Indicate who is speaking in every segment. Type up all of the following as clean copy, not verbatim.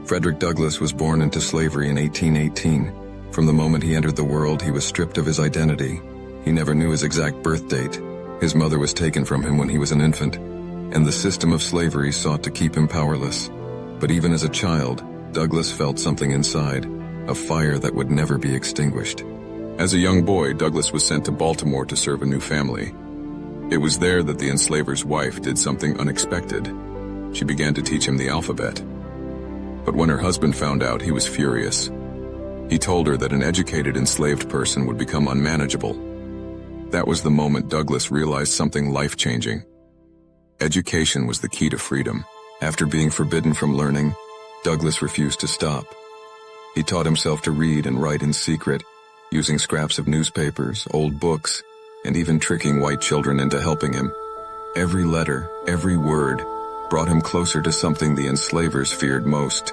Speaker 1: Frederick Douglass was born into slavery in 1818. From the moment he entered the world, he was stripped of his identity. He never knew his exact birth date. His mother was taken from him when he was an infant, and the system of slavery sought to keep him powerless. But even as a child, Douglass felt something inside, a fire that would never be extinguished. As a young boy, Douglass was sent to Baltimore to serve a new family. It was there that the enslaver's wife did something unexpected. She began to teach him the alphabet. But when her husband found out, he was furious. He told her that an educated enslaved person would become unmanageable. That was the moment Douglass realized something life-changing. Education was the key to freedom. After being forbidden from learning, Douglass refused to stop. He taught himself to read and write in secret, using scraps of newspapers, old books, and even tricking white children into helping him. Every letter, every word, brought him closer to something the enslavers feared most,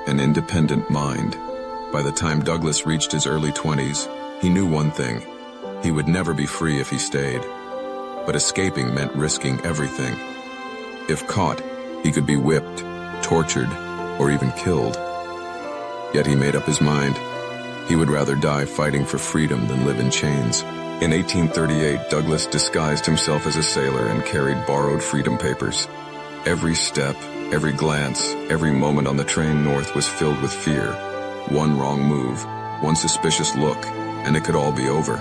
Speaker 1: an independent mind. By the time Douglass reached his early 20s, he knew one thing: he would never be free if he stayed. But escaping meant risking everything. If caught, he could be whipped, tortured, or even killed. Yet he made up his mind. He would rather die fighting for freedom than live in chains. In 1838, Douglass disguised himself as a sailor and carried borrowed freedom papers. Every step, every glance, every moment on the train north was filled with fear. One wrong move, one suspicious look, and it could all be over.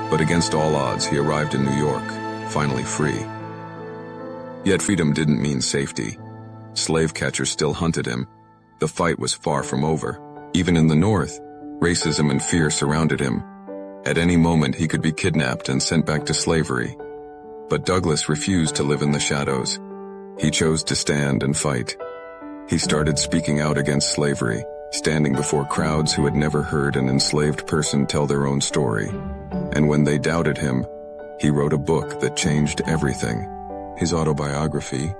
Speaker 1: But against all odds, he arrived in New York, finally free. Yet freedom didn't mean safety. Slave catchers still hunted him. The fight was far from over. Even in the North, racism and fear surrounded him. At any moment, he could be kidnapped and sent back to slavery. But Douglass refused to live in the shadows. He chose to stand and fight. He started speaking out against slavery, standing before crowds who had never heard an enslaved person tell their own story. And when they doubted him, he wrote a book that changed everything. His autobiography,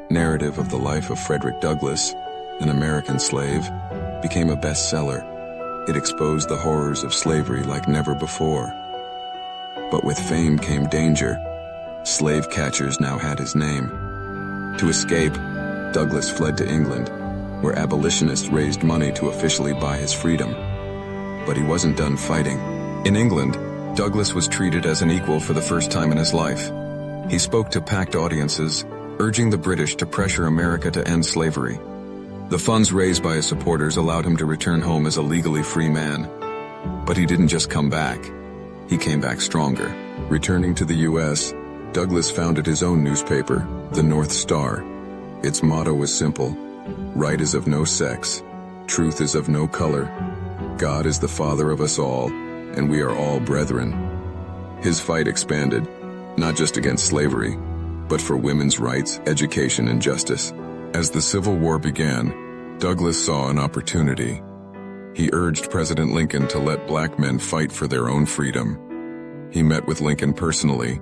Speaker 1: Narrative of the Life of Frederick Douglass, an American Slave, became a bestseller. It exposed the horrors of slavery like never before. But with fame came danger. Slave catchers now had his name. To escape, Douglass fled to England, where abolitionists raised money to officially buy his freedom. But he wasn't done fighting. In England, Douglass was treated as an equal for the first time in his life. He spoke to packed audiences, urging the British to pressure America to end slavery. The funds raised by his supporters allowed him to return home as a legally free man. But he didn't just come back. He came back stronger. Returning to the U.S., Douglass founded his own newspaper, the North Star. Its motto was simple: right is of no sex, truth is of no color, God is the Father of us all, and we are all brethren. His fight expanded, not just against slavery, but for women's rights, education, and justice. As the Civil War began, Douglass saw an opportunity. He urged President Lincoln to let black men fight for their own freedom. He met with Lincoln personally,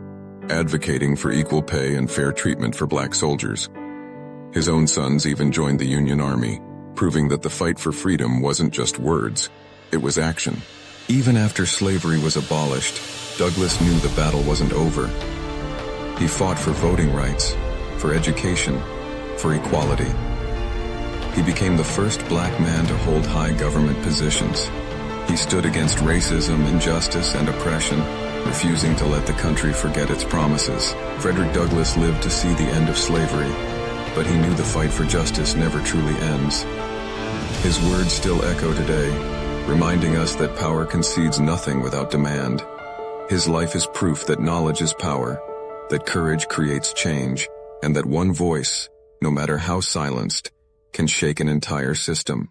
Speaker 1: advocating for equal pay and fair treatment for black soldiers. His own sons even joined the Union Army, proving that the fight for freedom wasn't just words, it was action. Even after slavery was abolished, Douglass knew the battle wasn't over. He fought for voting rights, for education, for equality. He became the first black man to hold high government positions. He stood against racism, injustice, and oppression, refusing to let the country forget its promises. Frederick Douglass lived to see the end of slavery, but he knew the fight for justice never truly ends. His words still echo today, reminding us that power concedes nothing without demand. His life is proof that knowledge is power, that courage creates change, and that one voice, no matter how silenced, can shake an entire system.